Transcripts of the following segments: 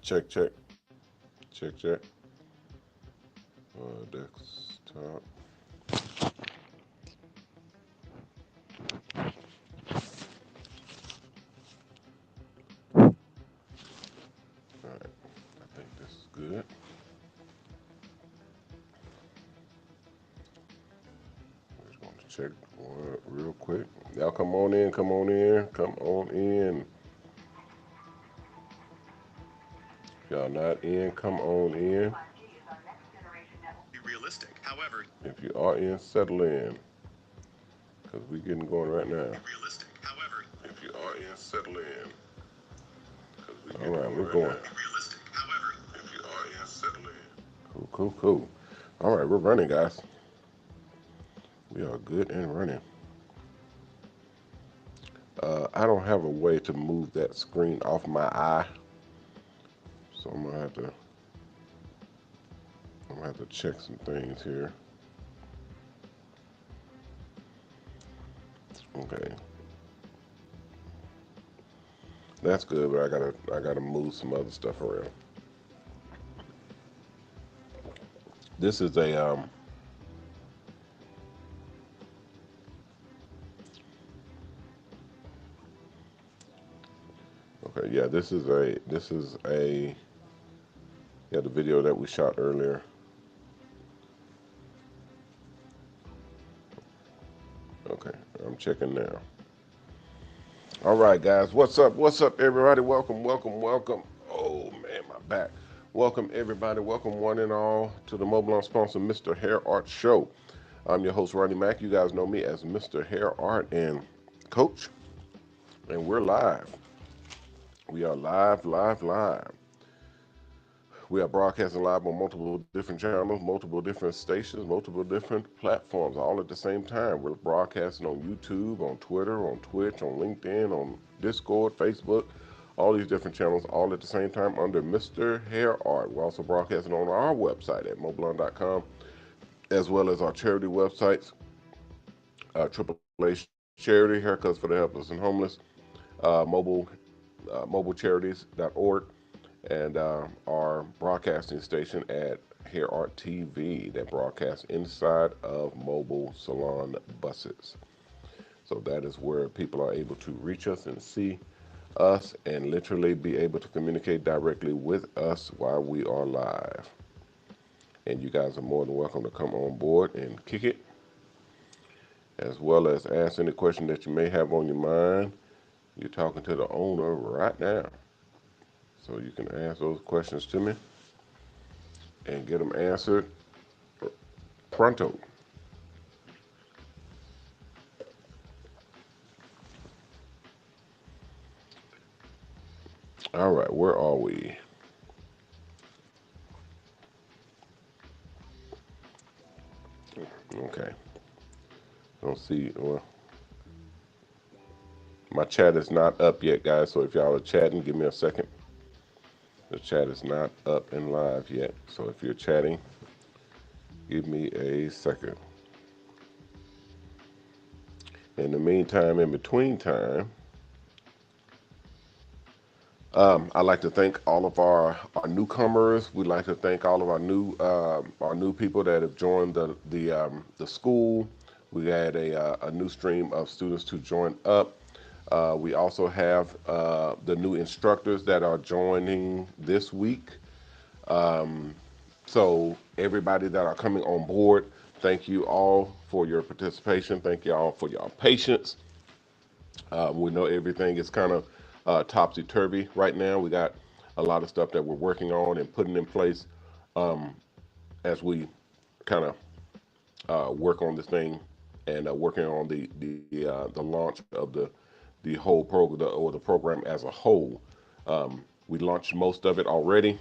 Check, check, check, check. Desktop. All right, I think this is good. Just going to check one real quick. Y'all come on in, come on in, come on in. If y'all not in, come on in. If you are in, settle in. Because we getting going right now. If you are in, settle in. All right, we're going. If you are in, settle in. Cool, cool, cool. All right, we're running, guys. We are good and running. I don't have a way to move that screen off my eye, so I'm gonna have to check some things here. Okay, that's good, but I gotta move some other stuff around. This is a okay, yeah, this is a yeah, the video that we shot earlier. Okay, I'm checking now. All right, guys, what's up? What's up, everybody? Welcome, welcome, welcome. Oh man, my back. Welcome, everybody. Welcome, one and all, to the Mobile On sponsor, Mr. Hair Art Show. I'm your host, Ronnie Mack. You guys know me as Mr. Hair Art and Coach, and we're live. We are live, live, live. We are broadcasting live on multiple different channels, multiple different stations, multiple different platforms, all at the same time. We're broadcasting on YouTube, on Twitter, on Twitch, on LinkedIn, on Discord, Facebook, all these different channels, all at the same time under Mr. Hair Art. We're also broadcasting on our website at mobileon.com, as well as our charity websites, AAA Charity, Haircuts for the Helpless and Homeless, mobile mobilecharities.org, and our broadcasting station at Hair Art TV that broadcasts inside of mobile salon buses. So that is where people are able to reach us and see us and literally be able to communicate directly with us while we are live. And you guys are more than welcome to come on board and kick it, as well as ask any question that you may have on your mind. You're talking to the owner right now. So you can ask those questions to me and get them answered pronto. All right, where are we? Okay, don't see. Well, my chat is not up yet, guys. So if y'all are chatting, give me a second. The chat is not up and live yet. So if you're chatting, give me a second. In the meantime, in between time, I'd like to thank all of our newcomers. We'd like to thank all of our new people that have joined the school. We had a new stream of students to join up. We also have the new instructors that are joining this week. So everybody that are coming on board, thank you all for your participation. Thank you all for your patience. We know everything is kind of topsy turvy right now. We got a lot of stuff that we're working on and putting in place as we kind of work on this thing and working on the launch of the whole program or the program as a whole. We launched most of it already,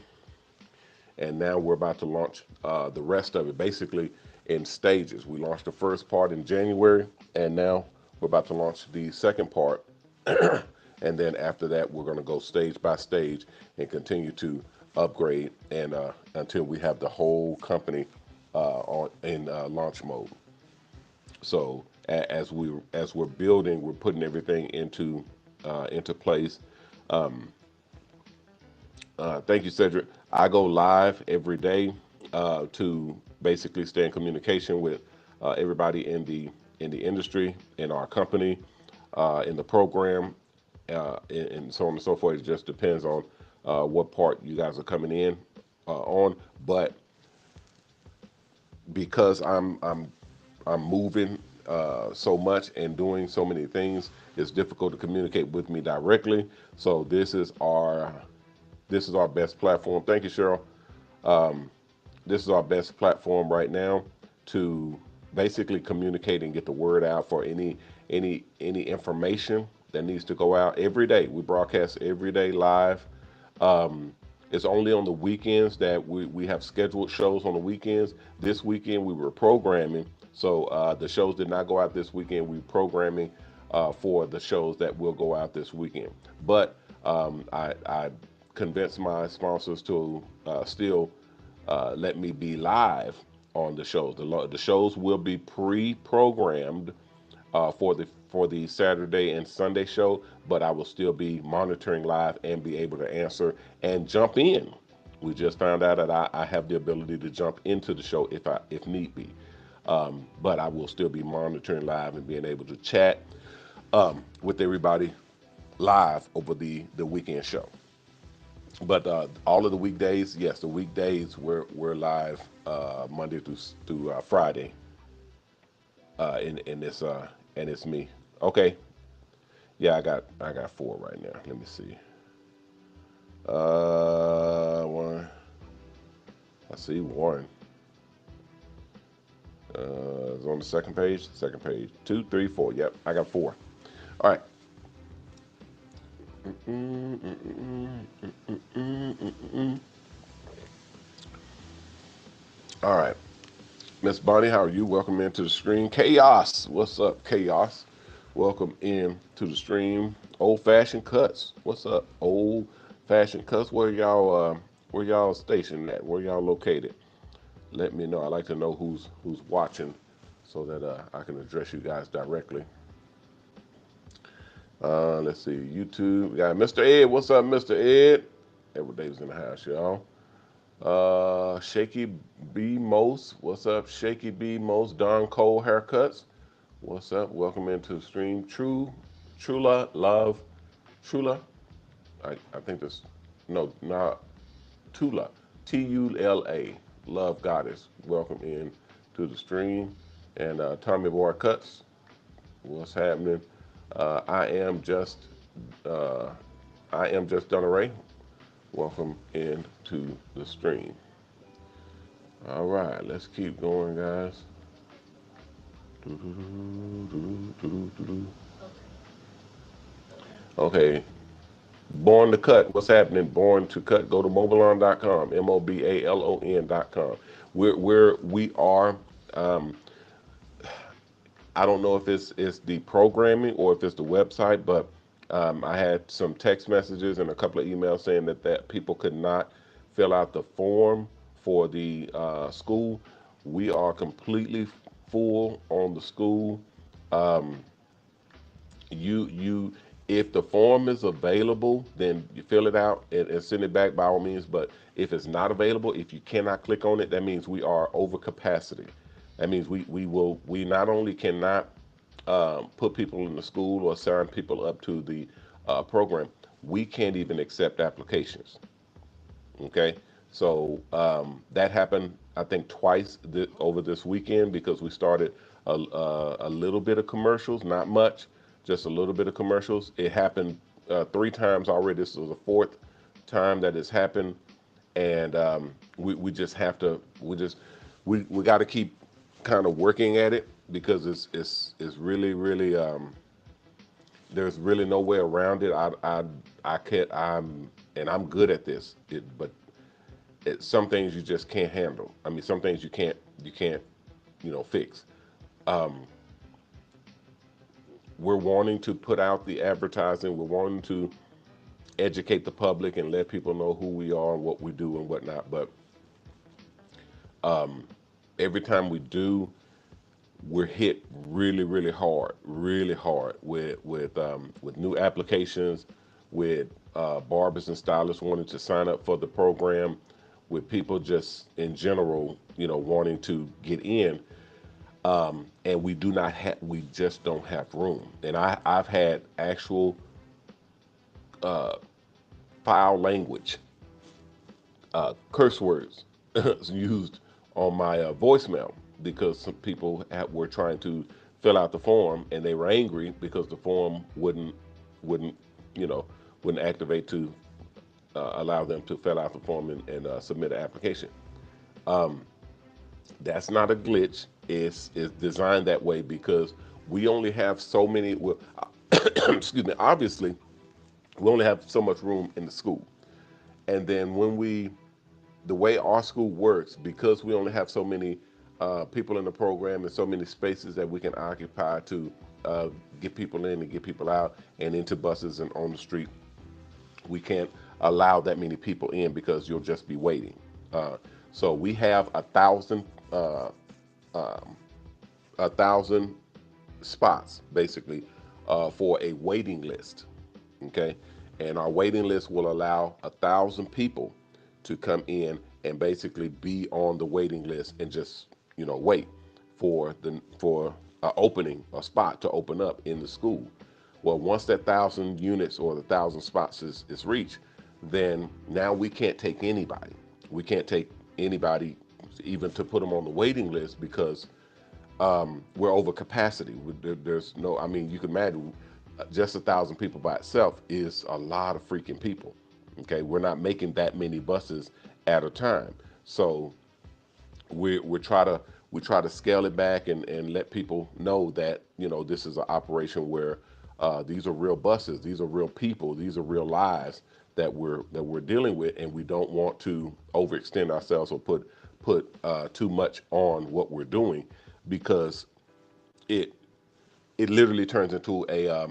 and now we're about to launch the rest of it, basically in stages. We launched the first part in January, and now we're about to launch the second part. And then after that, we're going to go stage by stage and continue to upgrade and until we have the whole company on in launch mode. So as we're building, we're putting everything into place. Thank you, Cedric. I go live every day to basically stay in communication with everybody in the industry, in our company, in the program, and so on and so forth. It just depends on what part you guys are coming in on. But because I'm moving so much and doing so many things, it's difficult to communicate with me directly. So this is our best platform. Thank you, Cheryl. This is our best platform right now to basically communicate and get the word out for any information that needs to go out every day. We broadcast every day live. It's only on the weekends that we have scheduled shows on the weekends. This weekend we were programming, so the shows did not go out this weekend. We were programming for the shows that will go out this weekend. But I convinced my sponsors to still let me be live on the shows. The shows will be pre-programmed for the Saturday and Sunday show, but I will still be monitoring live and be able to answer and jump in. We just found out that I have the ability to jump into the show if need be. But I will still be monitoring live and being able to chat with everybody live over the weekend show. But all of the weekdays, yes, the weekdays we're live Monday through Friday, in this and it's me. Okay, yeah, I got four right now. Let me see. One. I see one. It's on the second page. Second page. Two, three, four. Yep, I got four. All right. All right. Miss Bonnie, how are you? Welcome into the stream. Chaos. What's up, Chaos? Welcome in to the stream. Old fashioned cuts. What's up? Old fashioned cuts. Where y'all stationed at? Where y'all located? Let me know. I like to know who's watching so that I can address you guys directly. Let's see. YouTube. We got Mr. Ed. What's up, Mr. Ed? Edward Davis in the house, y'all. Shaky B Most. What's up, Shaky B Most? Don Cole Haircuts. What's up? Welcome into the stream. Trula Love. Trula. I think this. No, not Tula. Tula. Love Goddess. Welcome in to the stream. And Tommy Boy Cuts. What's happening? Uh, I am just. Uh, I am just Donna Ray. Welcome into the stream. All right, let's keep going, guys. Okay, Born to Cut. What's happening? Born to Cut. Go to mobalon.com. mobalon.com. We are. Um, I don't know if it's the programming or if it's the website, but I had some text messages and a couple of emails saying that people could not fill out the form for the school. We are completely full on the school. Um, you if the form is available, then you fill it out and send it back by all means. But if it's not available, if you cannot click on it, that means we are over capacity. That means we not only cannot put people in the school or sign people up to the program, we can't even accept applications. Okay, so that happened, I think, twice over this weekend because we started a little bit of commercials, not much, just a little bit of commercials. It happened three times already. This is the fourth time that it's happened, and we just have to we got to keep kind of working at it because it's really there's really no way around it. I can't I'm good at this. But some things you just can't handle. I mean, some things you can't fix. Um, we're wanting to put out the advertising. We're wanting to educate the public and let people know who we are and what we do and whatnot. But every time we do, we're hit really hard with new applications, with barbers and stylists wanting to sign up for the program, with people just in general, wanting to get in. And we just don't have room. And I've had actual foul language, curse words used on my voicemail because some people were trying to fill out the form and they were angry because the form wouldn't you know wouldn't activate to allow them to fill out the form and submit an application. That's not a glitch. It's designed that way because we only have so many. Well, excuse me. Obviously, we only have so much room in the school, and then the way our school works, because we only have so many people in the program and so many spaces that we can occupy to get people in and get people out and into buses and on the street, we can't allow that many people in because you'll just be waiting. So we have 1,000 spots basically for a waiting list. Okay, and our waiting list will allow 1,000 people to come in and basically be on the waiting list and just wait for a opening, a spot to open up in the school. Well, once that 1,000 units or the 1,000 spots is reached, then now we can't take anybody. We can't take anybody even to put them on the waiting list because we're over capacity. There's no, I mean, you can imagine just 1,000 people by itself is a lot of freaking people. Okay, we're not making that many buses at a time, so we try to scale it back and let people know that this is an operation where these are real buses, these are real people, these are real lives that we're dealing with, and we don't want to overextend ourselves or put too much on what we're doing because it it literally turns into a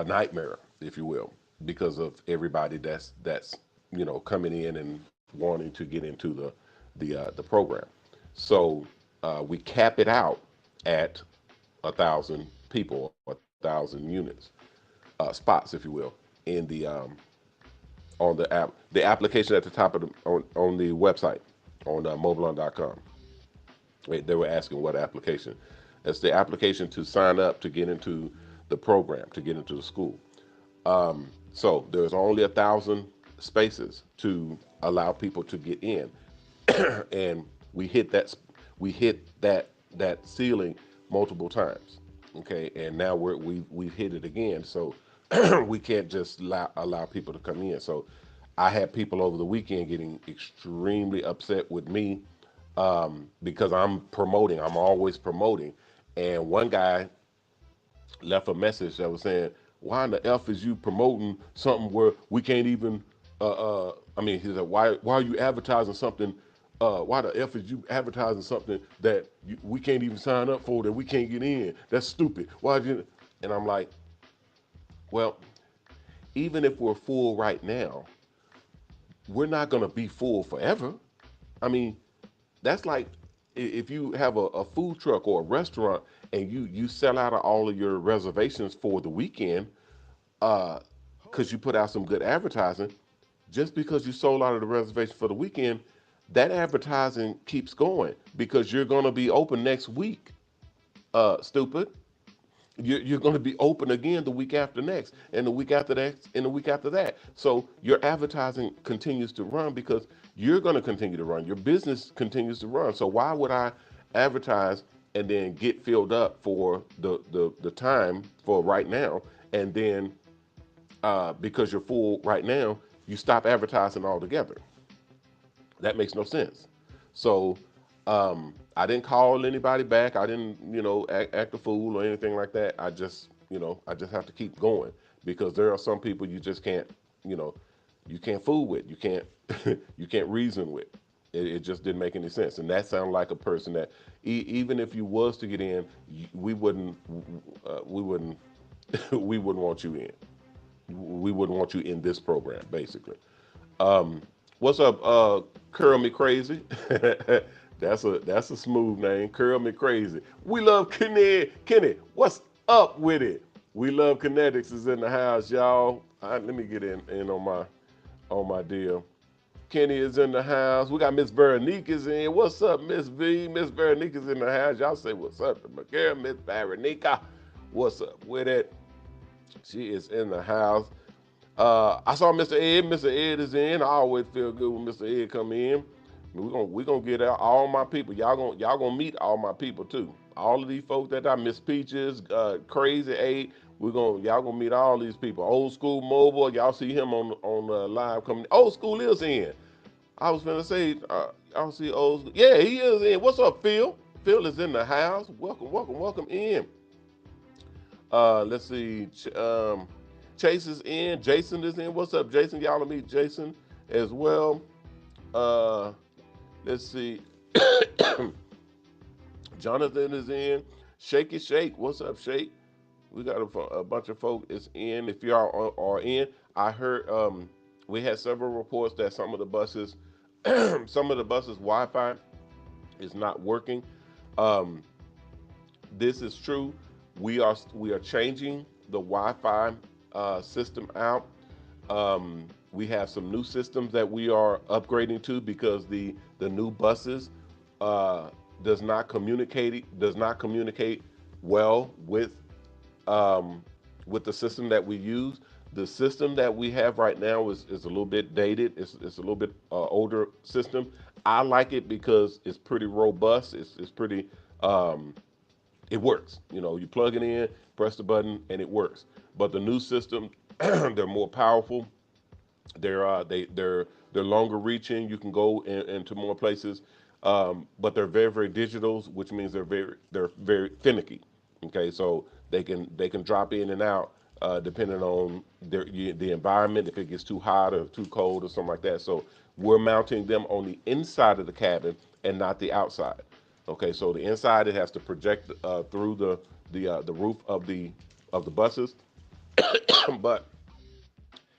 nightmare, if you will, because of everybody that's coming in and wanting to get into the program. So we cap it out at 1,000 people, 1,000 units, spots, if you will, in the on the application at the top of on the website on mobilon.com. They were asking what application. That's the application to sign up to get into the program, to get into the school. So there's only 1,000 spaces to allow people to get in, and we hit that ceiling multiple times. Okay, and now we've hit it again. So we can't just allow people to come in. So I had people over the weekend getting extremely upset with me because I'm promoting. I'm always promoting. And one guy left a message that was saying, "Why in the f is you promoting something where we can't even?" I mean, he said, "Why are you advertising something? Why the f is you advertising something that we can't even sign up for, that we can't get in? That's stupid. Why did?" And I'm like, "Well, even if we're full right now, we're not gonna be full forever. I mean, that's like if you have a food truck or a restaurant and you sell out of all of your reservations for the weekend because you put out some good advertising. Just because you sold out of the reservation for the weekend, that advertising keeps going because you're going to be open next week. Stupid. You're going to be open again the week after next, and the week after that, and the week after that. So your advertising continues to run because you're going to continue to run. Your business continues to run. So why would I advertise and then get filled up for the time for right now, and then because you're full right now, you stop advertising altogether? That makes no sense. So I didn't call anybody back. I didn't, act a fool or anything like that. I just have to keep going because there are some people you just can't, you know, you can't fool with. You can't, you can't reason with. It just didn't make any sense. And that sounded like a person that, even if you was to get in, we wouldn't, we wouldn't want you in. We wouldn't want you in this program, basically. What's up, Curl Me Crazy? That's a smooth name, Curl Me Crazy. We love Kenny. Kenny, what's up with it? We love Kinetics is in the house, y'all. Let me get in on my deal. Kenny is in the house. We got Miss Veronique is in. What's up, Miss V? Miss Veronique is in the house. Y'all say what's up to Miguel, Miss Veronica. What's up with it? She is in the house. I saw Mr. Ed. Mr. Ed is in. I always feel good when Mr. Ed come in. We gonna get out all my people. Y'all gonna meet all my people too. All of these folks that I Miss Peaches, Crazy Eight. Y'all gonna meet all these people. Old School Mobile. Y'all see him on live coming. Old School is in. I was gonna say I don't see Old School. Yeah, he is in. What's up, Phil? Phil is in the house. Welcome, welcome, welcome in. Let's see. Chase is in. Jason is in. What's up, Jason? Y'all will meet Jason as well. Uh, let's see. Jonathan is in. Shaky Shake. What's up, Shake? We got a bunch of folk is in. If y'all are in, I heard we had several reports that some of the buses, some of the buses Wi-Fi is not working. Um, this is true. We are changing the Wi-Fi system out. We have some new systems that we are upgrading to because the new buses uh, does not communicate well with the system that we use. The system that we have right now is a little bit dated. It's a little bit older system. I like it because it's pretty robust. It's pretty it works. You know, you plug it in, press the button, and it works. But the new system, they're more powerful. They're longer reaching. You can go into more places, but they're very digital, which means they're very finicky. Okay, so they can drop in and out depending on the environment, if it gets too hot or too cold or something like that. So we're mounting them on the inside of the cabin and not the outside. Okay, so the inside it has to project through the roof of the buses, but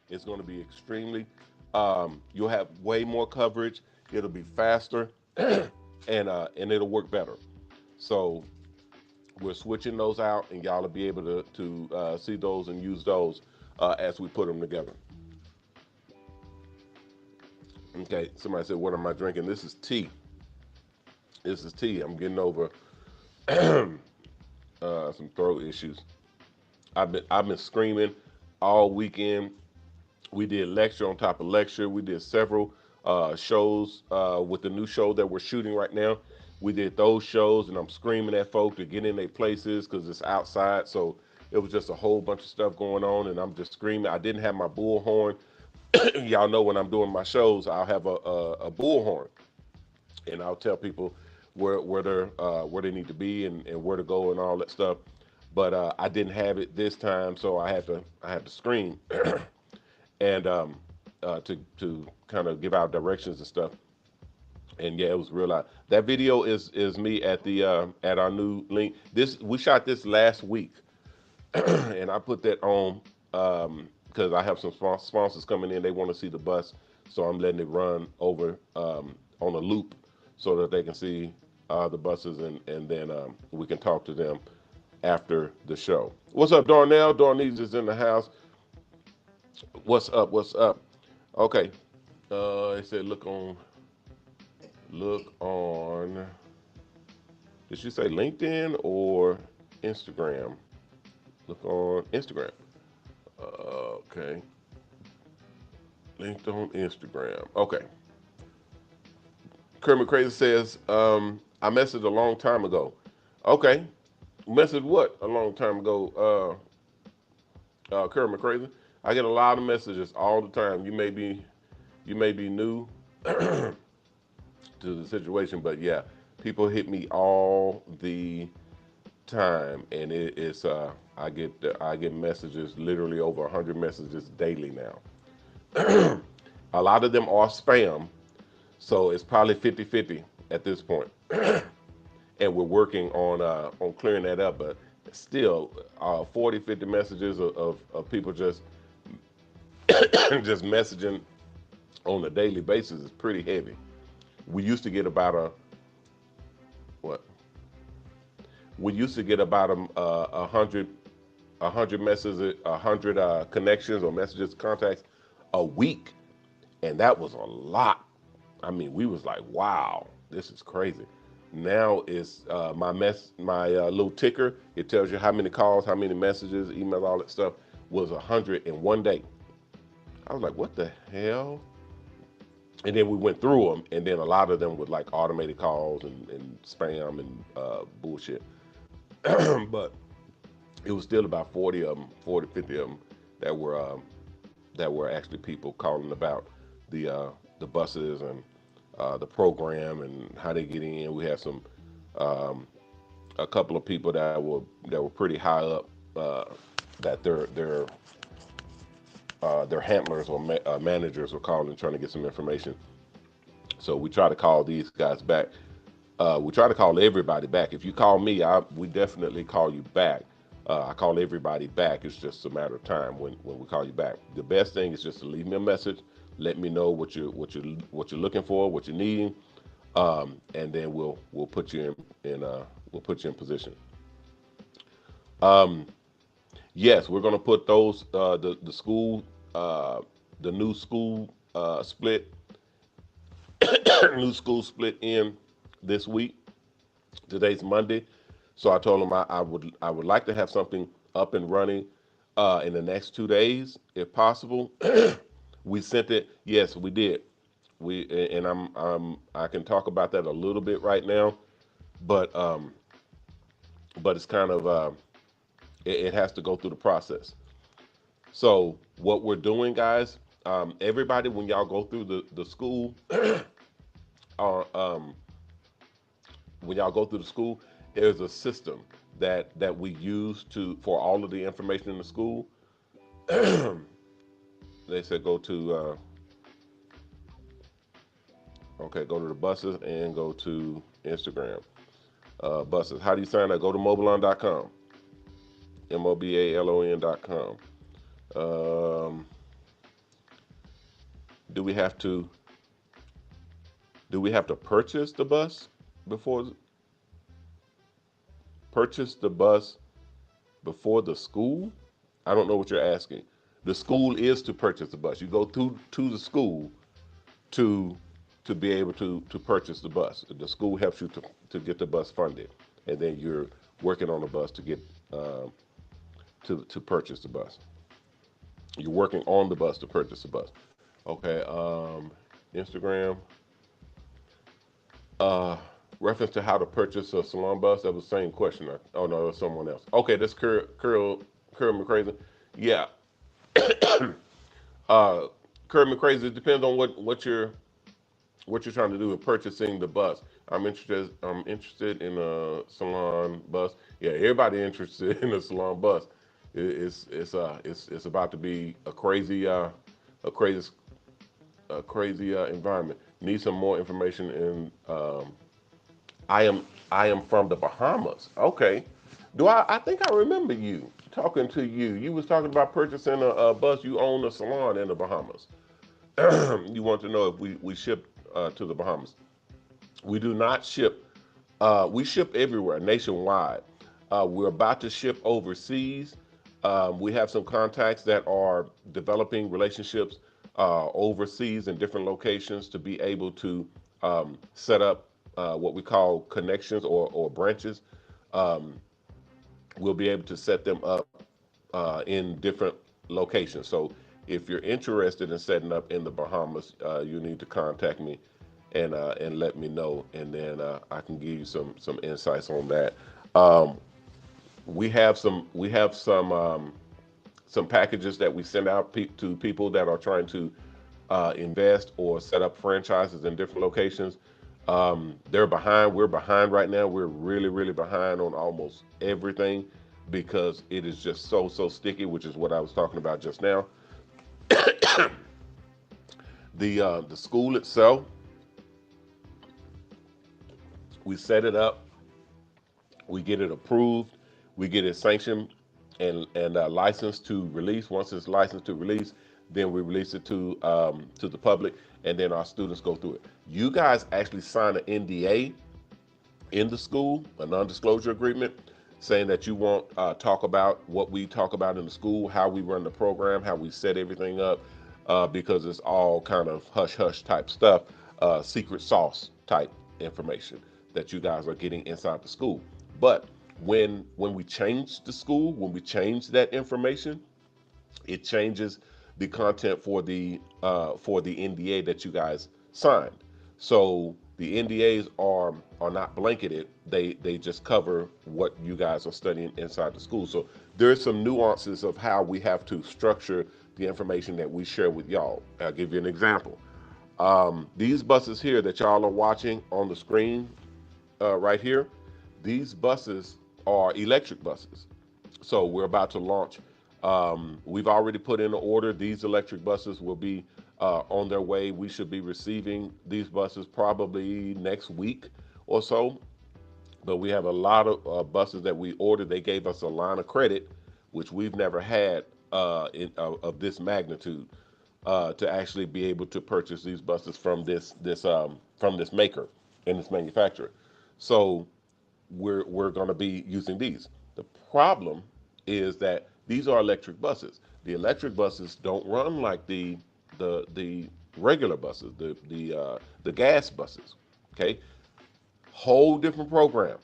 it's going to be extremely. You'll have way more coverage. It'll be faster, and it'll work better. So we're switching those out, and y'all will be able to see those and use those as we put them together. Okay. Somebody said, "What am I drinking?" This is tea. This is tea. I'm getting over some throat issues. I've been screaming all weekend. We did lecture on top of lecture. We did several shows with the new show that we're shooting right now. We did those shows, and I'm screaming at folk to get in their places because it's outside. So it was just a whole bunch of stuff going on, and I'm just screaming. I didn't have my bullhorn. Y'all know when I'm doing my shows, I'll have a bullhorn, and I'll tell people where they need to be and where to go and all that stuff. But I didn't have it this time, so I had to scream and to kind of give out directions and stuff. And yeah, it was real loud. That video is me at our new link. This we shot this last week, and I put that on because I have some sponsors coming in. They want to see the bus, so I'm letting it run over on a loop so that they can see the buses, and then we can talk to them after the show. What's up, Darnell? Darnese is in the house. What's up? What's up? Okay. It said look on. Did she say LinkedIn or Instagram? Look on Instagram. Okay. Linked on Instagram. Okay. Kermit Crazy says, I messaged a long time ago. Okay. Messaged what a long time ago, Kermit Crazy? I get a lot of messages all the time. You may be new to the situation, but yeah, people hit me all the time, and it's I get messages, literally over 100 messages daily now. A lot of them are spam, so it's probably 50-50 at this point. And we're working on clearing that up, but still 40-50 messages of people just just messaging on a daily basis is pretty heavy. We used to get about a what? We used to get about 100 100 connections or messages, contacts a week, and that was a lot. I mean, we was like, wow, this is crazy. Now it's my little ticker. It tells you how many calls, how many messages, emails, all that stuff was 100 in one day. I was like, what the hell? And then we went through them, and then a lot of them with like automated calls and spam and bullshit. But it was still about 40 of them, 40, 50 of them that were actually people calling about the buses and the program and how they get in. We had some um, a couple of people that were pretty high up, uh, that their handlers or managers were calling trying to get some information. So we try to call these guys back. We try to call everybody back. If you call me, we definitely call you back. I call everybody back. It's just a matter of time when we call you back. The best thing is just to leave me a message. Let me know what you're looking for, what you're needing, and then we'll put you in position. Um, yes, we're gonna put those the school the new school split new school split in this week. Today's Monday, so I told him I would like to have something up and running in the next 2 days, if possible. We sent it. Yes, we did. And I can talk about that a little bit right now, but it's kind of it has to go through the process. So what we're doing, guys, everybody, when y'all go through the school, uh, um, when y'all go through the school, there's a system that we use to for all of the information in the school. They said go to the buses and go to Instagram. Buses. How do you sign up? Go to mobilon.com. mobalon.com. Um, do we have to purchase the bus before purchase the bus before the school? I don't know what you're asking. The school is to purchase the bus. You go to the school to be able to purchase the bus. The school helps you to get the bus funded, and then you're working on the bus to get to purchase the bus. You're working on the bus to purchase the bus. Okay. Instagram. Uh, Reference to how to purchase a salon bus. That was the same question. Oh no, it was someone else. Okay, this Curl McCrazy. Yeah. uh, Curl McCrazy. It depends on what you're trying to do with purchasing the bus. I'm interested in a salon bus. Yeah, everybody interested in a salon bus. It's about to be a crazy environment. Need some more information in I am from the Bahamas. Okay. I think I remember you talking to you. You was talking about purchasing a bus. You own a salon in the Bahamas. You want to know if we ship to the Bahamas. We do not ship. We ship everywhere, nationwide. We're about to ship overseas. We have some contacts that are developing relationships overseas in different locations to be able to set up what we call connections or branches. Um, we'll be able to set them up in different locations. So if you're interested in setting up in the Bahamas, you need to contact me and let me know, and then I can give you some insights on that. Um, we have some packages that we send out to people that are trying to invest or set up franchises in different locations. They're behind. We're behind right now. We're really, really behind on almost everything because it is just so sticky, which is what I was talking about just now. The school itself, we set it up, we get it approved, we get it sanctioned and licensed to release. Once it's licensed to release, then we release it to the public, and then our students go through it. You guys actually sign an NDA in the school, a non-disclosure agreement. saying that you won't talk about what we talk about in the school, how we run the program, how we set everything up, because it's all kind of hush hush type stuff, secret sauce type information that you guys are getting inside the school. But when we change the school, when we change that information, it changes the content for the NDA that you guys signed. So the NDAs are not blanketed. They just cover what you guys are studying inside the school. So there's some nuances of how we have to structure the information that we share with y'all. I'll give you an example. These buses here that y'all are watching on the screen right here, these buses are electric buses. So we're about to launch. We've already put in an order. These electric buses will be on their way. We should be receiving these buses probably next week or so. But we have a lot of buses that we ordered. They gave us a line of credit, which we've never had of this magnitude, to actually be able to purchase these buses from this maker and this manufacturer. So we're going to be using these. The problem is that these are electric buses. The electric buses don't run like the regular buses, the gas buses. Okay, whole different program,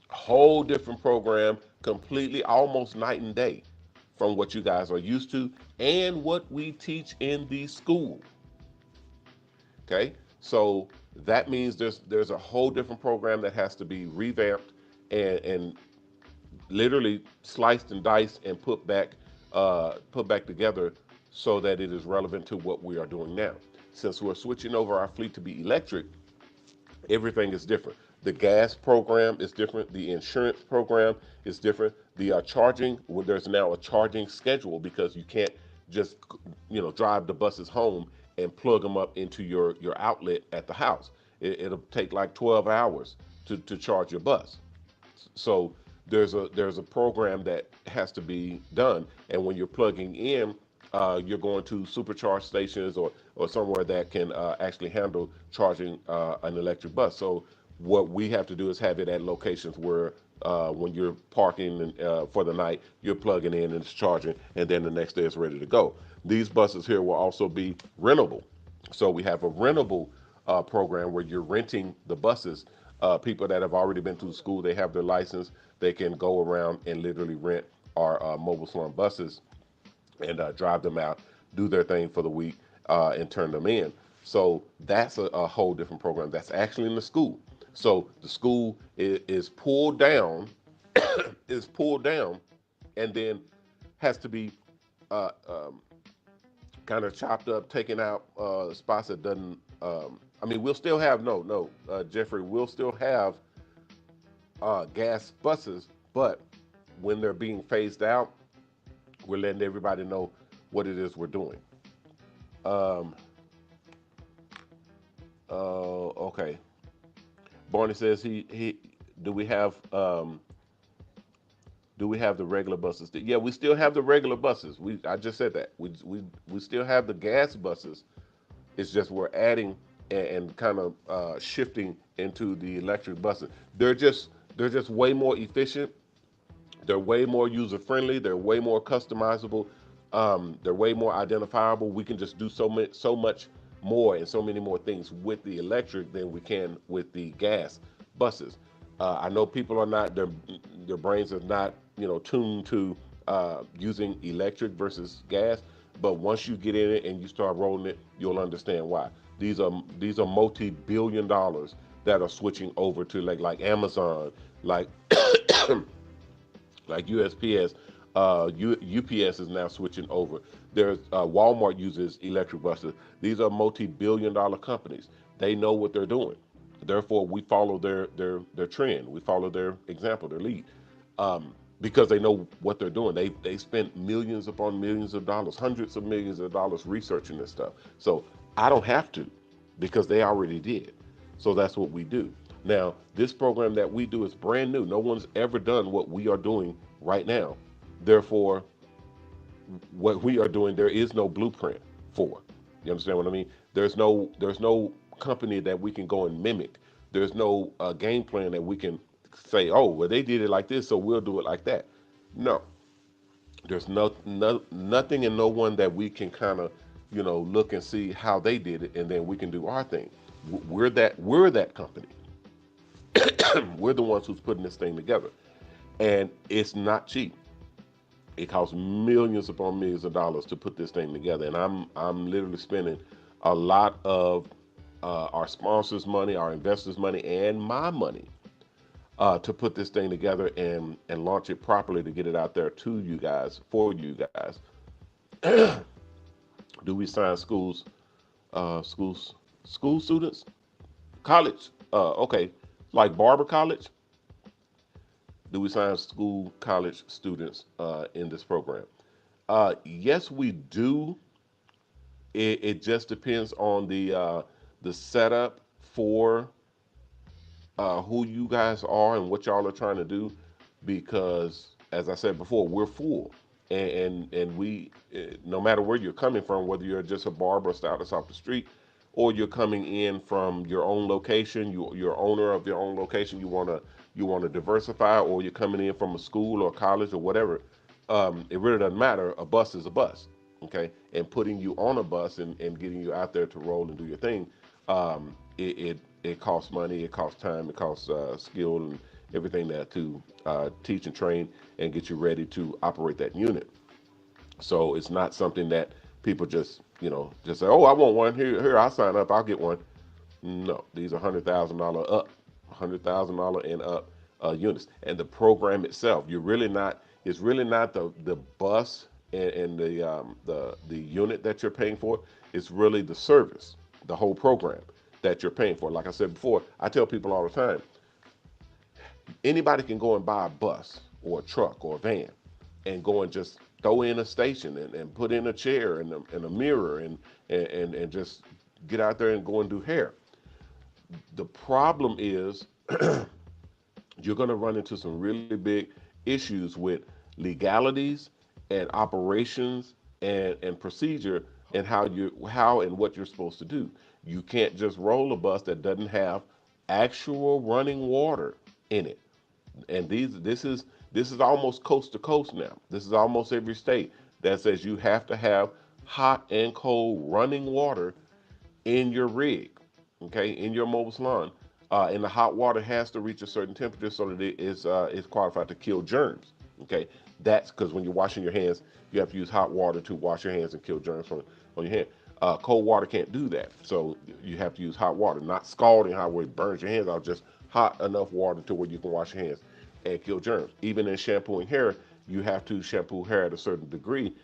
whole different program, completely almost night and day from what you guys are used to and what we teach in the school. Okay, so that means there's a whole different program that has to be revamped and literally sliced and diced and put back together so that it is relevant to what we are doing now. Since we're switching over our fleet to be electric, everything is different. The gas program is different. The insurance program is different. The charging, well, there's now a charging schedule because you can't just drive the buses home and plug them up into your outlet at the house. It'll take like 12 hours to charge your bus. So there's a program that has to be done, and when you're plugging in, you're going to supercharge stations or somewhere that can actually handle charging an electric bus. So what we have to do is have it at locations where when you're parking for the night, you're plugging in and it's charging, and then the next day it's ready to go. These buses here will also be rentable. So we have a rentable program where you're renting the buses. People that have already been through school, they have their license, they can go around and literally rent our mobile slum buses and drive them out, do their thing for the week, and turn them in. So that's a whole different program. That's actually in the school. So the school is pulled down, is pulled down, and then has to be uh, um, kind of chopped up, taken out spots that doesn't. I mean, we'll still have Jeffrey. We'll still have gas buses, but when they're being phased out, we're letting everybody know what it is we're doing. Um, okay. Barney says he do we have the regular buses? Yeah, we still have the regular buses. I just said that we still have the gas buses. It's just we're adding and kind of shifting into the electric buses. They're just way more efficient. They're way more user friendly. They're way more customizable. They're way more identifiable. We can just do so much more and so many more things with the electric than we can with the gas buses. I know people are not their brains are not tuned to using electric versus gas, but once you get in it and you start rolling it, you'll understand why. These are multi-billion dollars that are switching over to like Amazon, like like USPS, UPS is now switching over. There's Walmart uses electric buses. These are multi-billion-dollar companies. They know what they're doing. Therefore, we follow their trend. We follow their example, their lead, because they know what they're doing. They spent millions upon millions of dollars, hundreds of millions of dollars researching this stuff. So I don't have to, because they already did. So that's what we do. Now, this program that we do is brand new. No one's ever done what we are doing right now. Therefore, what we are doing, there is no blueprint for. You understand what I mean? There's no company that we can go and mimic. There's no game plan that we can say, oh, well, they did it like this, so we'll do it like that. No, there's nothing and no one that we can kind of, look and see how they did it, and then we can do our thing. We're that company. We're the ones who's putting this thing together, and it's not cheap. It costs millions upon millions of dollars to put this thing together, and I'm literally spending a lot of our sponsors' money, our investors' money, and my money to put this thing together and launch it properly to get it out there to you guys, for you guys. Do we sign schools, school students, college? Okay, like Barber College. Do we sign school college students in this program? Yes, we do. It just depends on the setup for who you guys are and what y'all are trying to do, because as I said before, we're full, and we, no matter where you're coming from, whether you're just a barber stylist off the street, or you're coming in from your own location, you're owner of your own location, you want to diversify, or you're coming in from a school or college or whatever. It really doesn't matter. A bus is a bus, okay? And putting you on a bus and getting you out there to roll and do your thing, it costs money, it costs time, it costs skill and everything that to teach and train and get you ready to operate that unit. So it's not something that people just say, oh, I want one here. I'll sign up. I'll get one. No, these are $100,000 up, $100,000 and up units. And the program itself, you're really not. It's really not the bus and the unit that you're paying for. It's really the service, the whole program that you're paying for. Like I said before, I tell people all the time, anybody can go and buy a bus or a truck or a van and go and just throw in a station and put in a chair and a mirror and just get out there and go and do hair. The problem is you're going to run into some really big issues with legalities and operations and procedure and how and what you're supposed to do. You can't just roll a bus that doesn't have actual running water in it. And this is almost coast to coast now. This is almost every state that says you have to have hot and cold running water in your rig, okay, in your mobile salon. And the hot water has to reach a certain temperature so that it is qualified to kill germs. Okay, that's because when you're washing your hands, you have to use hot water to wash your hands and kill germs on your hand. Cold water can't do that, so you have to use hot water, not scalding hot where it burns your hands out, just hot enough water to where you can wash your hands and kill germs. Even in shampooing hair, you have to shampoo hair at a certain degree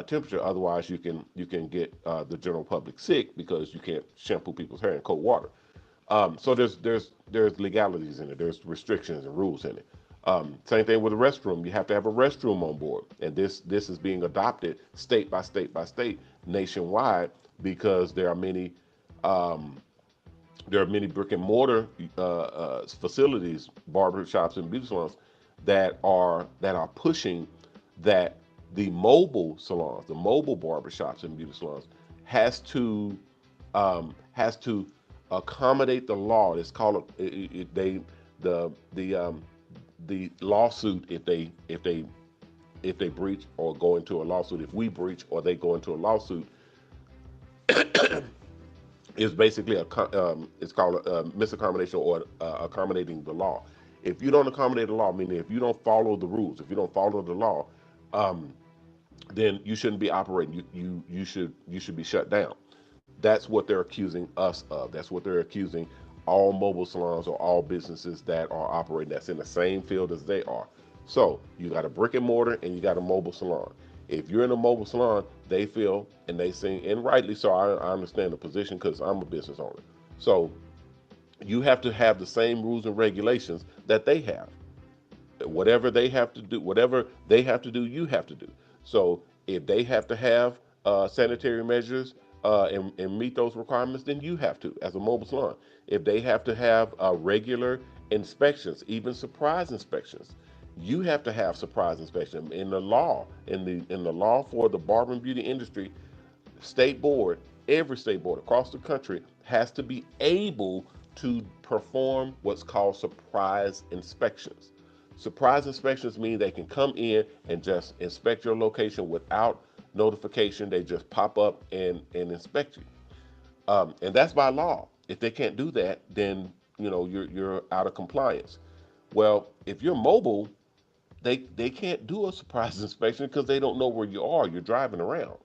temperature. Otherwise, you can get the general public sick because you can't shampoo people's hair in cold water. So there's legalities in it. There's restrictions and rules in it. Same thing with a restroom. You have to have a restroom on board, and this is being adopted state by state by state nationwide because um, there are many brick and mortar facilities, barber shops, and beauty salons that are pushing that the mobile salons, the mobile barber shops and beauty salons, has to accommodate the law. It's called the lawsuit if they breach or go into a lawsuit. If we breach or they go into a lawsuit, is basically it's called a misaccommodation or accommodating the law. If you don't accommodate the law, meaning if you don't follow the rules, if you don't follow the law, um, then you shouldn't be operating. You should be shut down. That's what they're accusing us of. That's what they're accusing all mobile salons or all businesses that are operating that's in the same field as they are. So you got a brick and mortar and you got a mobile salon. If you're in a mobile salon, they feel and they sing, and rightly so. I understand the position because I'm a business owner. So you have to have the same rules and regulations that they have. Whatever they have to do, you have to do. So if they have to have sanitary measures and meet those requirements, then you have to as a mobile salon. If they have to have regular inspections, even surprise inspections, you have to have surprise inspection. In the law for the barber and beauty industry, state board, every state board across the country has to be able to perform what's called surprise inspections. Surprise inspections mean they can come in and just inspect your location without notification. They just pop up and inspect you. And that's by law. If they can't do that, then you're out of compliance. Well, if you're mobile, they can't do a surprise inspection because they don't know where you are. You're driving around.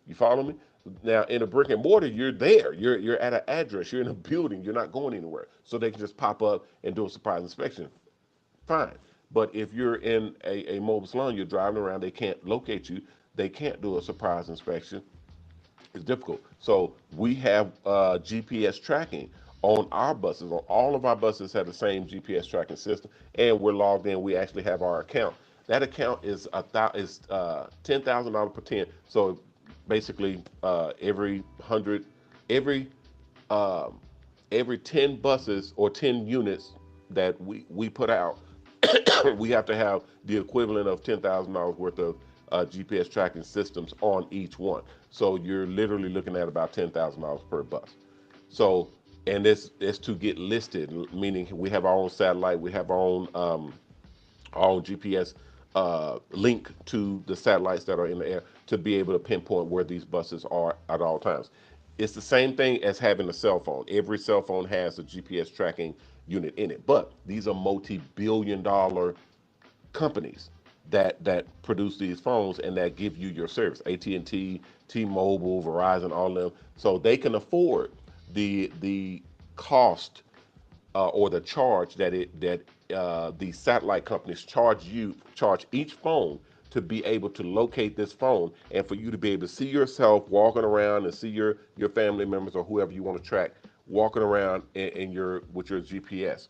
You follow me? Now, in a brick and mortar, you're there. You're at an address. You're in a building. You're not going anywhere. So they can just pop up and do a surprise inspection. Fine. But if you're in a mobile salon, you're driving around. They can't locate you. They can't do a surprise inspection. It's difficult. So we have GPS tracking on our buses. On all of our buses have the same GPS tracking system, and we're logged in. We actually have our account. That account is $10,000 per 10. So basically, every um, every 10 buses or 10 units that we put out, we have to have the equivalent of $10,000 worth of GPS tracking systems on each one. So you're literally looking at about $10,000 per bus. So, and this to get listed, meaning we have our own satellite, we have our own GPS link to the satellites that are in the air to be able to pinpoint where these buses are at all times. It's the same thing as having a cell phone. Every cell phone has a GPS tracking unit in it, but these are multi-billion-dollar companies that produce these phones and that give you your service. AT&T, T-Mobile, Verizon, all of them. So they can afford the cost or the charge that the satellite companies charge each phone to be able to locate this phone and for you to be able to see yourself walking around and see your family members or whoever you want to track walking around in your with your GPS.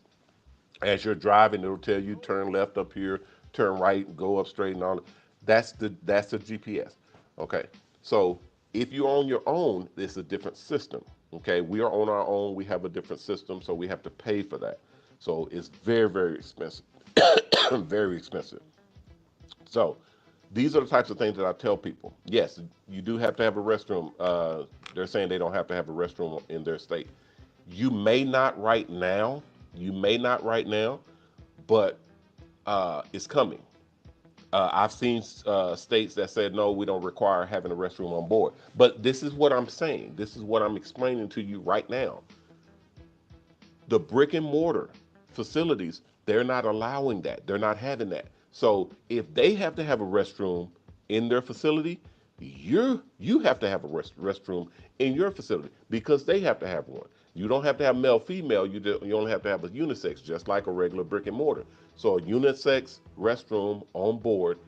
As you're driving, it'll tell you turn left up here, turn right, go up straight, and all. That's the GPS. Okay, so if you're on your own, it's a different system. Okay, we are on our own. We have a different system, so we have to pay for that. So it's very, very expensive. Very expensive. So these are the types of things that I tell people. Yes, you do have to have a restroom. They're saying they don't have to have a restroom in their state. You may not right now. You may not right now, but it's coming. I've seen states that said no, we don't require having a restroom on board. But this is what I'm saying. This is what I'm explaining to you right now. The brick and mortar facilities, they're not allowing that. They're not having that. So if they have to have a restroom in their facility, you have to have a restroom in your facility because they have to have one. You don't have to have male female. You only have to have a unisex, just like a regular brick and mortar. So a unisex restroom on board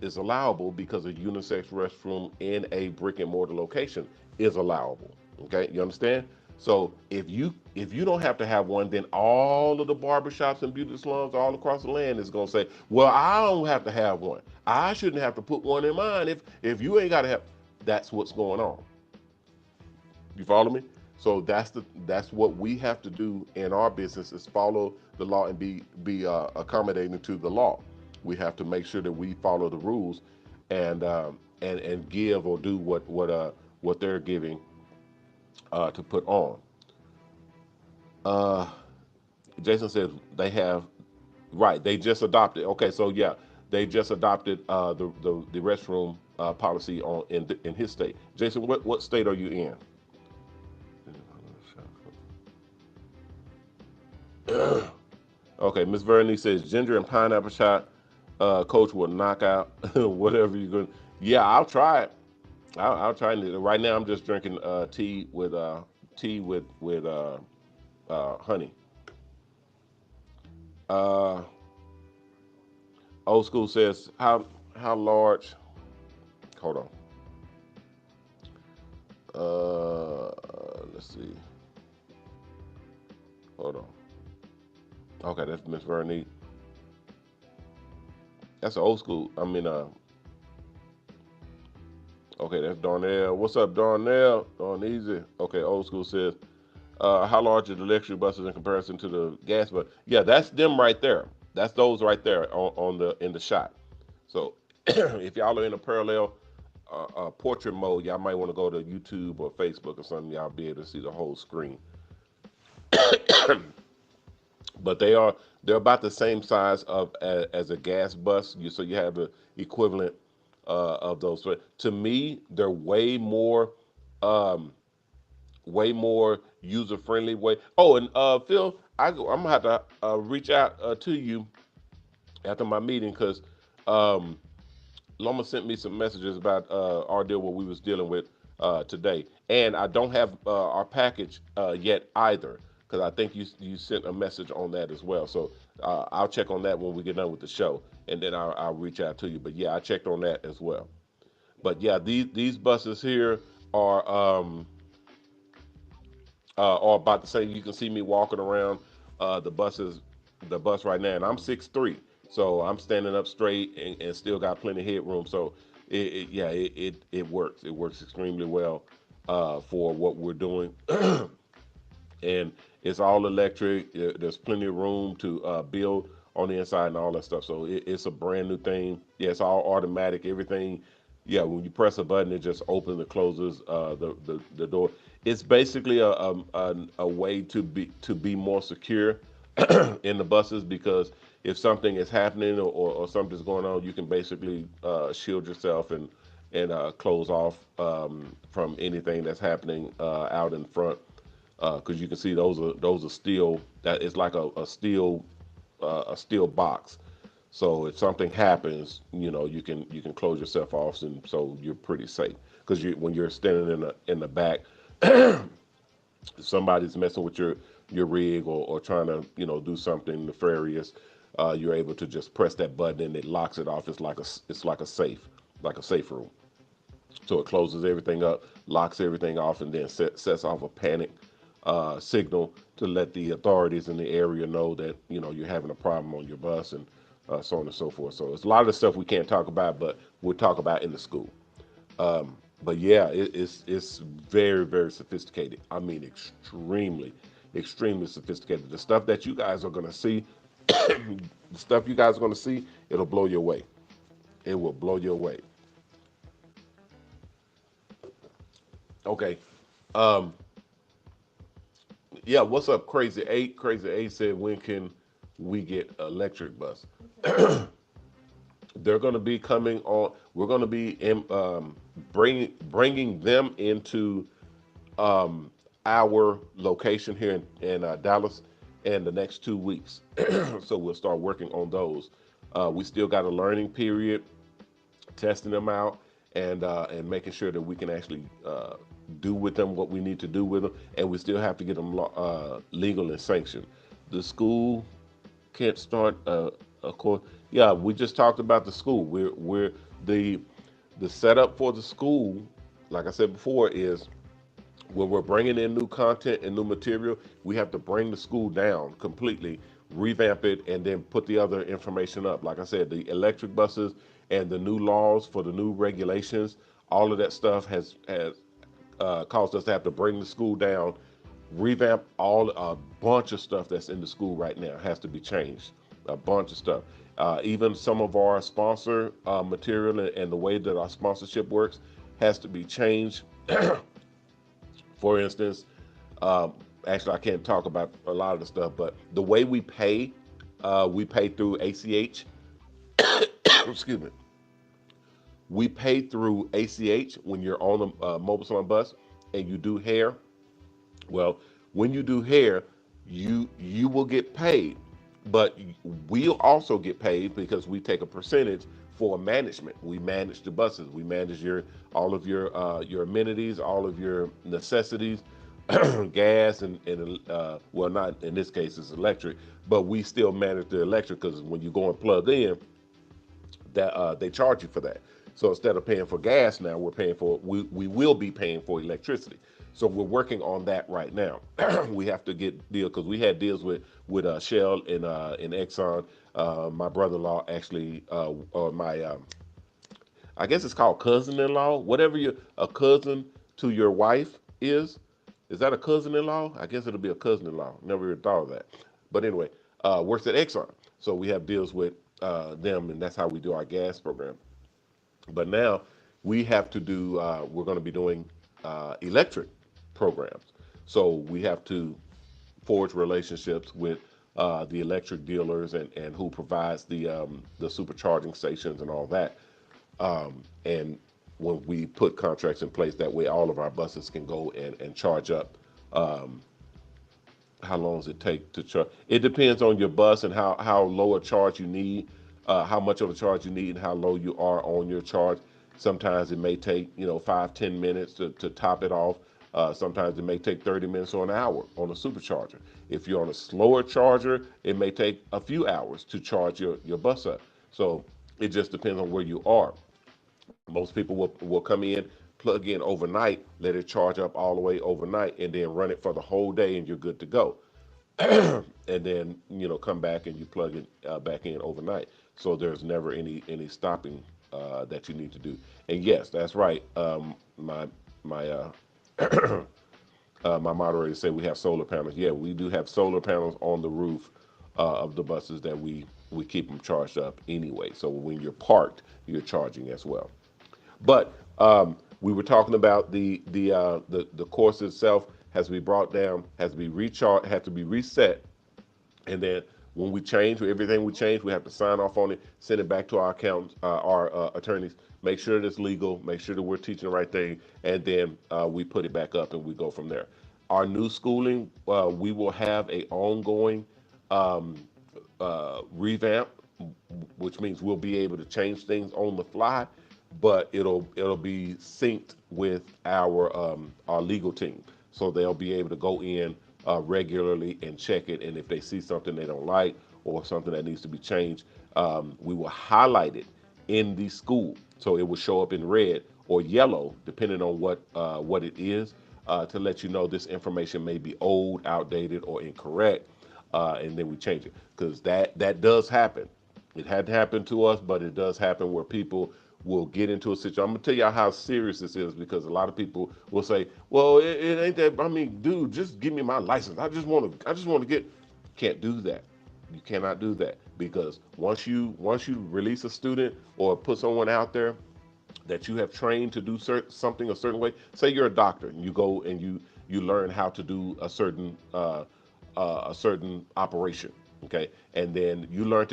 is allowable because a unisex restroom in a brick and mortar location is allowable. Okay, you understand? So if you don't have to have one, then all of the barbershops and beauty salons all across the land is gonna say, well, I don't have to have one. I shouldn't have to put one in mine if you ain't gotta have. That's what's going on. You follow me? So that's what we have to do in our business is follow the law and be accommodating to the law. We have to make sure that we follow the rules and give or do what they're giving to put on. Uh, Jason says they have right. They just adopted. Okay, so yeah, they just adopted the restroom policy in his state. Jason, what state are you in? Okay, Miss Vernice says ginger and pineapple shot. Coach will knock out whatever you're going. Yeah, I'll try it. I'll try it. Right now, I'm just drinking tea with honey. Uh, Old school says how large? Hold on. Let's see. Hold on. Okay, that's Miss Vernice. That's old school. I mean, okay, that's Darnell. What's up, Darnell? On easy. Okay, old school says, how large are the electric buses in comparison to the gas bus? Yeah, that's them right there. That's those right there on the in the shot. So if y'all are in a parallel portrait mode, y'all might want to go to YouTube or Facebook or something. Y'all be able to see the whole screen. but they're about the same size as a gas bus. So you have the equivalent of those. But to me, they're um, way more user friendly. Way. Oh, and Phil, I'm gonna have to reach out to you after my meeting because um, Loma sent me some messages about our deal what we was dealing with today, and I don't have our package yet either because I think you sent a message on that as well. So I'll check on that when we get done with the show, and then I'll reach out to you. But yeah, I checked on that as well. But yeah, these buses here are are about the same. You can see me walking around the bus right now, and I'm 6'3", so I'm standing up straight and still got plenty of headroom. So it works. It works extremely well for what we're doing. And it's all electric. There's plenty of room to build on the inside and all that stuff. So it's a brand new thing. Yeah, it's all automatic. Everything. Yeah, when you press a button, it just opens and closes the door. It's basically a way to be more secure in the buses because if something is happening or something's going on, you can basically shield yourself and close off from anything that's happening out in front because you can see those are steel. That is like a steel box. So if something happens, you can close yourself off, and so you're pretty safe. Because when you're standing in the back, if somebody's messing with your rig or trying to do something nefarious, you're able to just press that button and it locks it off. It's like a safe, like a safe room. So it closes everything up, locks everything off, and then sets off a panic signal to let the authorities in the area know that you're having a problem on your bus and so on and so forth. So it's a lot of stuff we can't talk about, but we'll talk about in the school. But yeah, it's very very sophisticated. I mean, extremely sophisticated. The stuff that you guys are gonna see, the stuff you guys are gonna see, it'll blow your way. It will blow your way. Okay. Um, Yeah, what's up, Crazy Eight? Crazy Eight said, when can we get electric bus? They're going to be coming on. We're going to be bringing them into um, our location here in Dallas in the next 2 weeks. So we'll start working on those. We still got a learning period, testing them out, and making sure that we can actually do with them what we need to do with them, and we still have to get them legal and sanctioned. The school can't start a course. Yeah, we just talked about the school. We're the the setup for the school. Like I said before, is when we're bringing in new content and new material, we have to bring the school down completely, revamp it, and then put the other information up. Like I said, the electric buses and the new laws for the new regulations, all of that stuff has caused us to have to bring the school down, revamp a bunch of stuff that's in the school right now has to be changed. A bunch of stuff. Even some of our sponsor material and the way that our sponsorship works has to be changed. For instance, um, actually, I can't talk about a lot of the stuff, but the way we pay through ACH. Excuse me. We pay through ACH when you're on a mobile salon bus and you do hair. Well, when you do hair, you will get paid, but we'll also get paid because we take a percentage for management. We manage the buses. We manage your all of your amenities, all of your necessities, gas and well, not in this case it's electric, but we still manage the electric because when you go and plug in, that they charge you for that. So instead of paying for gas now, we will be paying for electricity. So we're working on that right now. We have to get deal because we had deals with Shell and Exxon. My brother-in-law actually, or my I guess it's called cousin-in-law. Whatever a cousin to your wife is that a cousin-in-law? I guess it'll be a cousin-in-law. Never even thought of that. But anyway, works at Exxon. So we have deals with them, and that's how we do our gas program. But now we have to do. We're going to be doing electric programs. So we have to forge relationships with the electric dealers and who provides the supercharging stations and all that. And when we put contracts in place, that way all of our buses can go and charge up. Um, how long does it take to charge? It depends on your bus and how low a charge you need, how much of a charge you need, and how low you are on your charge. Sometimes it may take 5-10 minutes to top it off. Sometimes it may take 30 minutes or an hour on a supercharger. If you're on a slower charger, it may take a few hours to charge your bus up. So it just depends on where you are. Most people will come in, plug in overnight, let it charge up all the way overnight, and then run it for the whole day, and you're good to go. And then come back and you plug it back in overnight. So there's never any stopping that you need to do. And yes, that's right. My my moderator said we have solar panels. Yeah, we do have solar panels on the roof of the buses that we keep them charged up anyway. So when you're parked, you're charging as well. But we were talking about the course itself has to be brought down, has to be recharged, has to be reset, and then when we change everything we change, we have to sign off on it, send it back to our accountants, our attorneys, make sure that it's legal, make sure that we're teaching the right thing, and then we put it back up and we go from there. Our new schooling, we will have a ongoing um, revamp, which means we'll be able to change things on the fly, but it'll be synced with our legal team, so they'll be able to go in regularly and check it. And if they see something they don't like or something that needs to be changed, we will highlight it in the school, so it will show up in red or yellow, depending on what it is, to let you know this information may be old, outdated, or incorrect, and then we change it because that does happen. It hadn't happened to us, but it does happen where people will get into a situation. I'm gonna tell y'all how serious this is because a lot of people will say, "Well, it ain't that. I mean, dude, just give me my license. I just want to get." Can't do that. You cannot do that because once you release a student or put someone out there that you have trained to do something a certain way. Say you're a doctor and you go and you learn how to do a certain operation, okay, and then you learn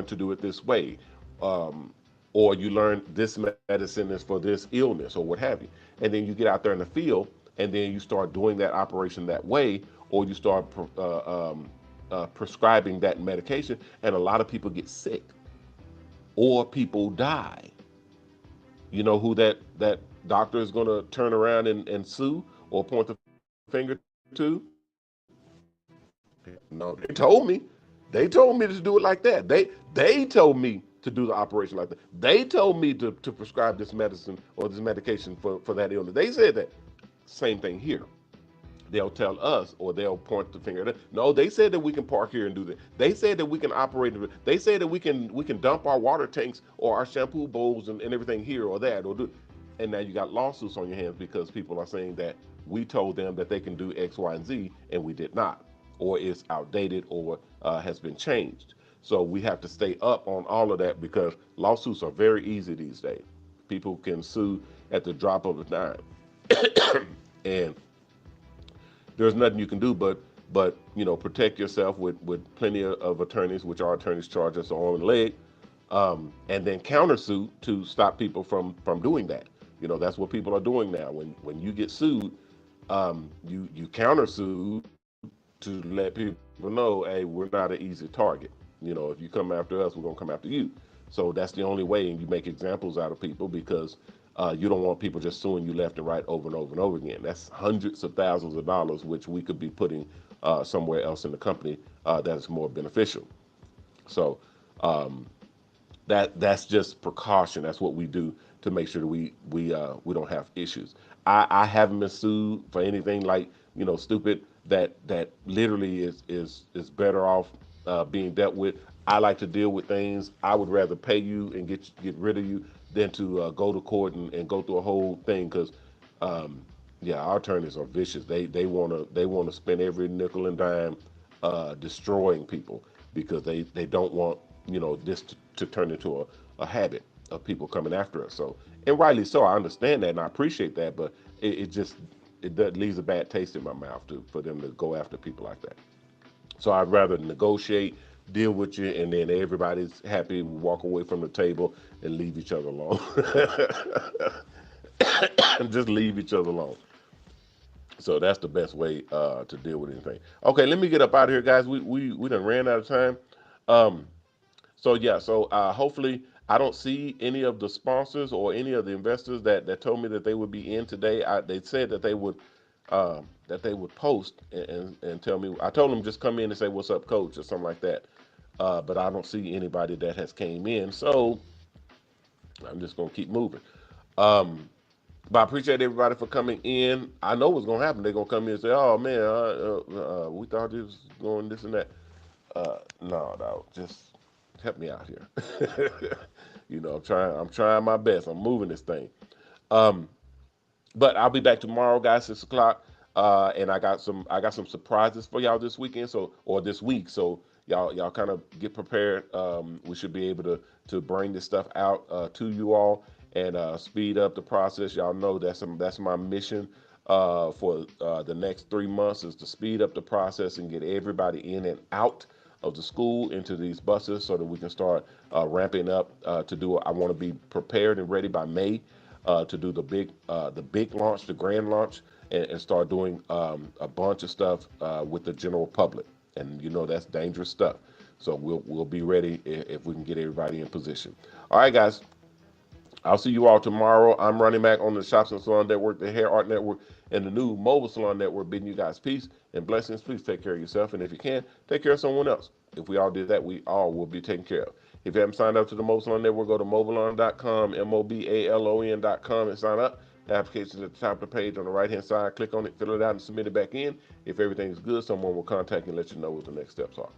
to do it this way, um, or you learn this medicine is for this illness or what have you, and then you get out there in the field and then you start doing that operation that way, or you start prescribing that medication, and a lot of people get sick or people die. You know who that doctor is going to turn around and sue or point the finger to? No, they told me. They told me to do it like that. They told me to do the operation like that. They told me to prescribe this medicine or this medication for that illness. They said that. Same thing here. They'll tell us or they'll point the finger at us. No, they said that we can park here and do that. They said that we can operate. They said that we can dump our water tanks or our shampoo bowls and everything here or that or do. And now you got lawsuits on your hands because people are saying that we told them that they can do X, Y, and Z, and we did not, or it's outdated or has been changed. So we have to stay up on all of that because lawsuits are very easy these days. People can sue at the drop of a dime, and there's nothing you can do but protect yourself with plenty of attorneys, which our attorneys charge us an arm and leg, and then countersue to stop people from doing that. That's what people are doing now. When you get sued, you countersue to let people know, hey, we're not an easy target. If you come after us, we're gonna come after you. So that's the only way, and you make examples out of people because you don't want people just suing you left and right over and over and over again. That's hundreds of thousands of dollars, which we could be putting somewhere else in the company that is more beneficial. So um, that's just precaution. That's what we do to make sure that we don't have issues. I haven't been sued for anything like stupid that literally is better off being dealt with. I like to deal with things. I would rather pay you and get rid of you than to go to court and go through a whole thing because um, yeah, our attorneys are vicious. They wanna spend every nickel and dime destroying people because they don't want this to turn into a habit of people coming after us. So, and rightly so. I understand that and I appreciate that, but it just leaves a bad taste in my mouth for them to go after people like that. So I'd rather negotiate, deal with you, and then everybody's happy. We walk away from the table and leave each other alone. Just leave each other alone. So that's the best way to deal with anything. Okay, let me get up out of here, guys. We done ran out of time. Um, so yeah, so hopefully I don't see any of the sponsors or any of the investors that told me that they would be in today. They said that they would post and tell me. I told them just come in and say what's up, coach, or something like that. But I don't see anybody that has came in, so I'm just gonna keep moving. Um, but I appreciate everybody for coming in. I know what's gonna happen. They're gonna come in and say, "Oh man, we thought it was going this and that." No, no, just help me out here. I'm trying my best. I'm moving this thing. Um, but I'll be back tomorrow, guys, 6 o'clock. And I got some surprises for y'all this weekend, or this week. So y'all kind of get prepared. We should be able to bring this stuff out to you all and speed up the process. Y'all know that's my mission for the next 3 months is to speed up the process and get everybody in and out of the school into these buses so that we can start ramping up to do. I want to be prepared and ready by May to do the big launch, the grand launch, and start doing a bunch of stuff with the general public. And that's dangerous stuff. So we'll be ready if we can get everybody in position. All right, guys. I'll see you all tomorrow. I'm running back on the Shops and Salon Network, the Hair Art Network, and the new Mobile Salon Network, bidding you guys peace and blessings. Please take care of yourself, and if you can, take care of someone else. If we all did that, we all will be taken care of. If you haven't signed up to the Mobile Salon Network, go to mobilon.com, mobalon.com, and sign up. The application is at the top of the page on the right-hand side. Click on it, fill it out, and submit it back in. If everything's good, someone will contact you and let you know what the next steps are.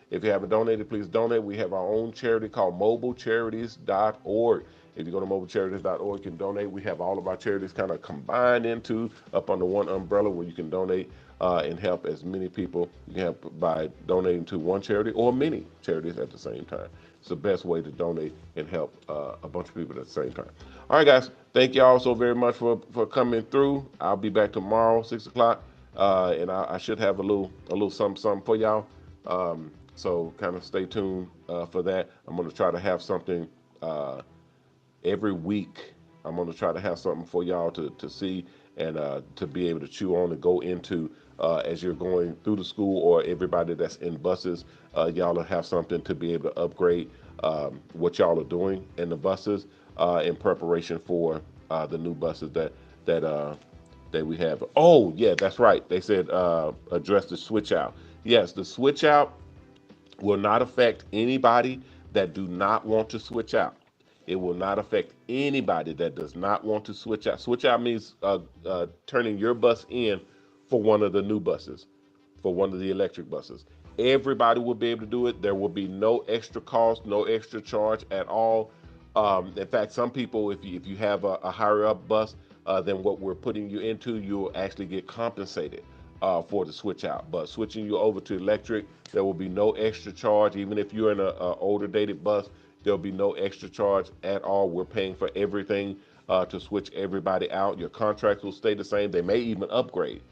If you haven't donated, please donate. We have our own charity called mobilecharities.org. If you go to mobilecharities.org, you can donate. We have all of our charities kind of combined into up under one umbrella where you can donate and help as many people. You can help by donating to one charity or many charities at the same time. It's the best way to donate and help a bunch of people at the same time. All right, guys. Thank you all so very much for coming through. I'll be back tomorrow, 6 o'clock, and I should have a little something for y'all. So kind of stay tuned for that. I'm going to try to have something every week. I'm going to try to have something for y'all to see and to be able to chew on and go into as you're going through the school, or everybody that's in buses. Y'all will have something to be able to upgrade what y'all are doing in the buses in preparation for the new buses that we have. Oh yeah, that's right. They said address the switch out. Yes, the switch out will not affect anybody that do not want to switch out. It will not affect anybody that does not want to switch out. Switch out means turning your bus in for one of the new buses, for one of the electric buses. Everybody will be able to do it. There will be no extra cost, no extra charge at all. In fact, some people, if you have a higher up bus than what we're putting you into, you'll actually get compensated for the switch out. But switching you over to electric, there will be no extra charge. Even if you're in a older dated bus, there'll be no extra charge at all. We're paying for everything to switch everybody out. Your contracts will stay the same. They may even upgrade.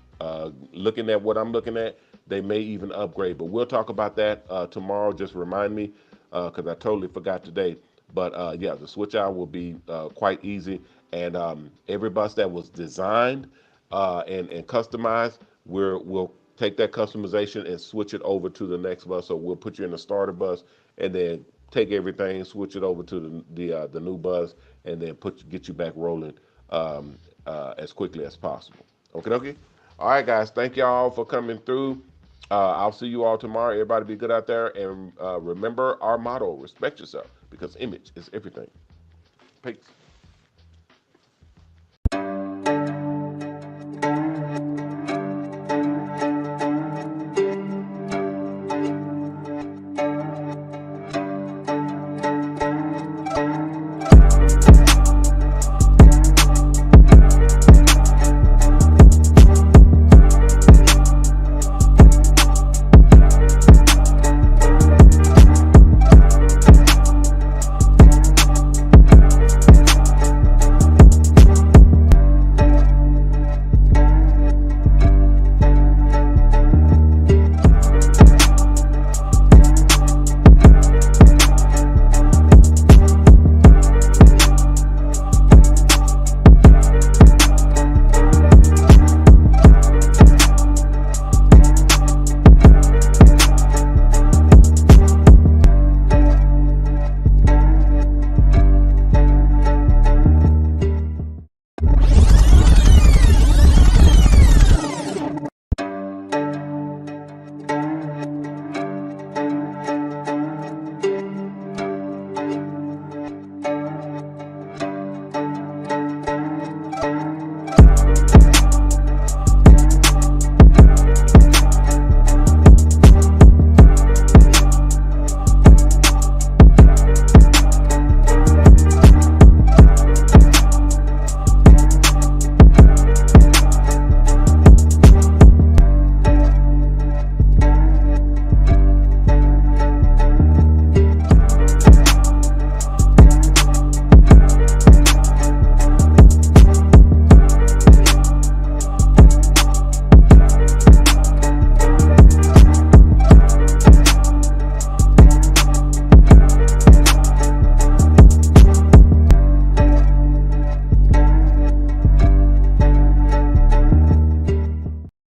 Looking at what I'm looking at, they may even upgrade. But we'll talk about that tomorrow. Just remind me because I totally forgot today. But yeah, the switch out will be quite easy. And every bus that was designed and customized, we'll take that customization and switch it over to the next bus. So we'll put you in the starter bus and then take everything, switch it over to the new bus, and then get you back rolling as quickly as possible. Okay, okay. All right, guys. Thank y'all for coming through. I'll see you all tomorrow. Everybody be good out there, and remember our motto: respect yourself, because image is everything. Peace.